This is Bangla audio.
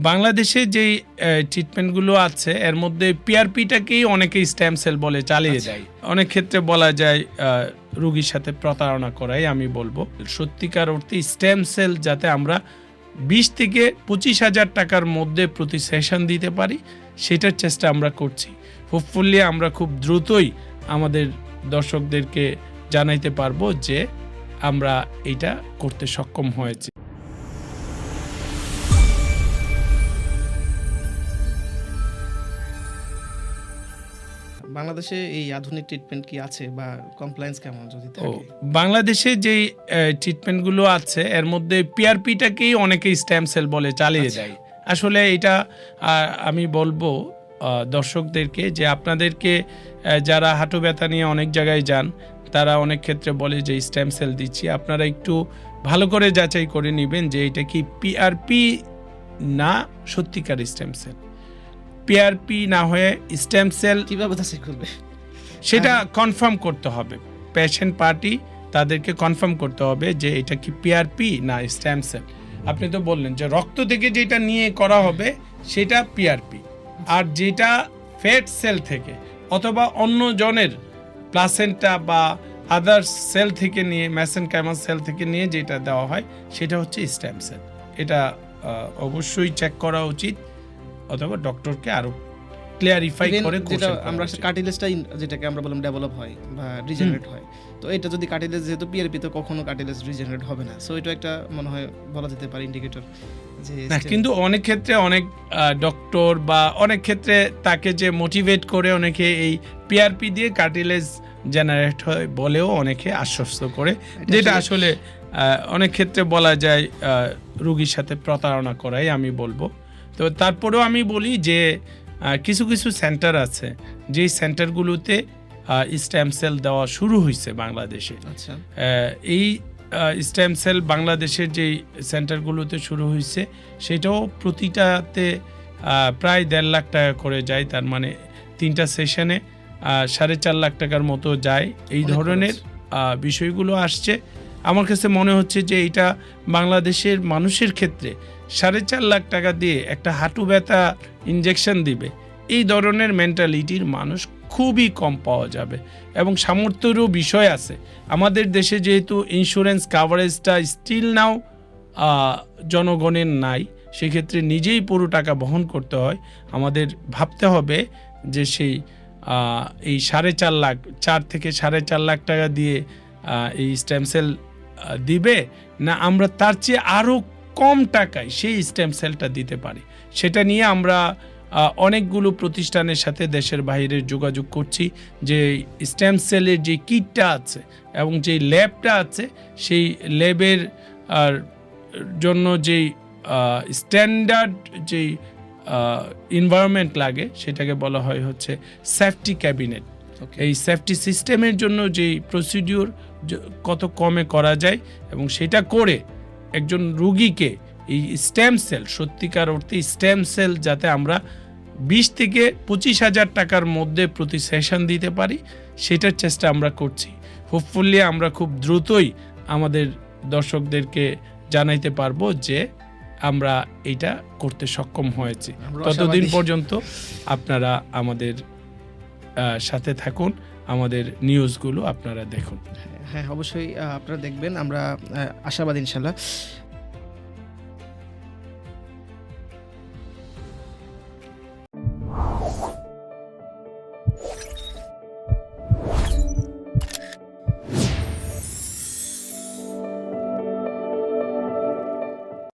বাংলাদেশে যেই ট্রিটমেন্টগুলো আছে এর মধ্যে পিআরপিটাকেই অনেকেই স্টেম সেল বলে চালিয়ে যায়। অনেক ক্ষেত্রে বলা যায় রোগীর সাথে প্রতারণা করাই আমি বলবো। সত্যিকার অর্থে স্টেম সেল যাতে আমরা 20 থেকে 25,000 টাকার মধ্যে প্রতি সেশন দিতে পারি সেটার চেষ্টা আমরা করছি। হোপফুলি আমরা খুব দ্রুতই আমাদের দর্শকদেরকে জানাইতে পারবো যে আমরা এটা করতে সক্ষম হয়েছি। বাংলাদেশে এই আধুনিক ট্রিটমেন্ট কি আছে বা কমপ্লায়েন্স কেমন যদি থাকে? বাংলাদেশে যেই ট্রিটমেন্টগুলো আছে এর মধ্যে পিআরপিটাকেই অনেকেই স্টেম সেল বলে চালিয়ে যায়। আসলে এটা আমি বলবো দর্শকদেরকে যে আপনাদেরকে যারা হাঁটু ব্যথা নিয়ে অনেক জায়গায় যান তারা অনেক ক্ষেত্রে বলে যে স্টেম সেল দিচ্ছি। আপনারা একটু ভালো করে যাচাই করে নেবেন যে এটা কি পিআরপি না সত্যিকার স্টেম সেল। পিআরপি না হয়ে স্টেম সেল কিভাবে যাচাই করবে সেটা কনফার্ম করতে হবে। পেশেন্ট পার্টি তাদেরকে কনফার্ম করতে হবে যে এটা কি পিআরপি না স্টেম সেল। আপনি তো বললেন যে রক্ত থেকে যেটা নিয়ে করা হবে সেটা পিআরপি, আর যেটা ফ্যাট সেল থেকে অথবা অন্য জনের প্লাসেন্টা বা আদার সেল থেকে নিয়ে মেসেনকাইমাল সেল থেকে নিয়ে যেটা দেওয়া হয় সেটা হচ্ছে স্টেম সেল। এটা অবশ্যই চেক করা উচিত অথবা ডক্টরকে আরো ক্লিয়ারিফাই করে যেটা আমরা কার্টিলেজটা যেটাকে আমরা বললাম ডেভেলপ হয় বা রিজেনারেট হয়, তো এটা যদি কার্টিলেজ যেহেতু পিআরপি তো কখনো কার্টিলেজ রিজেনারেট হবে না, সো এটা একটা মনে হয় বলা যেতে পারে ইন্ডিকেটর যে কিন্তু অনেক ক্ষেত্রে অনেক ডক্টর বা অনেক ক্ষেত্রে তাকে যে মোটিভেট করে অনেকে এই পিআরপি দিয়ে কার্টিলেজ জেনারেট হয় বলেও অনেকে আশ্বস্ত করে, যেটা আসলে অনেক ক্ষেত্রে বলা যায় রোগীর সাথে প্রতারণা করাই আমি বলবো। তো তারপরেও আমি বলি যে কিছু কিছু সেন্টার আছে যেই সেন্টারগুলোতে স্টেম সেল দেওয়া শুরু হয়েছে বাংলাদেশে। আচ্ছা, এই স্টেম সেল বাংলাদেশের যেই সেন্টারগুলোতে শুরু হয়েছে সেটাও প্রতিটাতে প্রায় 1.5 লাখ টাকা করে যায়। তার মানে 3টা সেশনে 4.5 লাখ টাকার মতো যায়। এই ধরনের বিষয়গুলো আসছে। আমার কাছে মনে হচ্ছে যে এটা বাংলাদেশের মানুষের ক্ষেত্রে 4.5 লাখ টাকা দিয়ে একটা হাঁটু ব্যথা ইনজেকশন দিবে, এই ধরনের মেন্টালিটির মানুষ খুবই কম পাওয়া যাবে এবং সামর্থ্যেরও বিষয় আছে। আমাদের দেশে যেহেতু ইন্স্যুরেন্স কাভারেজটা স্টিল নাও জনগণের নাই, সেক্ষেত্রে নিজেই পুরো টাকা বহন করতে হয়। আমাদের ভাবতে হবে যে সেই এই 4.5 লাখ 4 থেকে 4.5 লাখ টাকা দিয়ে এই স্টেম সেল দিবে না আমরা তার চেয়ে আরও কম টাকায় সেই স্টেম সেলটা দিতে পারি। সেটা নিয়ে আমরা অনেকগুলো প্রতিষ্ঠানের সাথে দেশের বাইরে যোগাযোগ করছি যে স্টেম সেলের যে কিটটা আছে এবং যে ল্যাবটা আছে সেই ল্যাবের জন্য যেই স্ট্যান্ডার্ড যেই এনভায়রনমেন্ট লাগে সেটাকে বলা হয় হচ্ছে সেফটি ক্যাবিনেট। এই সেফটি সিস্টেমের জন্য যেই প্রসিডিউর কত কমে করা যায় এবং সেটা করে একজন রোগীকে এই স্টেম সেল সত্যিকার অর্থে স্টেম সেল যাতে আমরা 20 থেকে 25,000 টাকার মধ্যে প্রতি সেশন দিতে পারি সেটার চেষ্টা আমরা করছি। হোপফুলি আমরা খুব দ্রুতই আমাদের দর্শকদেরকে জানাইতে পারবো যে আমরা এটা করতে সক্ষম হয়েছি। ততদিন পর্যন্ত আপনারা আমাদের সাথে থাকুন, আমাদের নিউজগুলো আপনারা দেখুন। হ্যাঁ, অবশ্যই আপনারা দেখবেন, আমরা আশাবাদী ইনশাল্লাহ।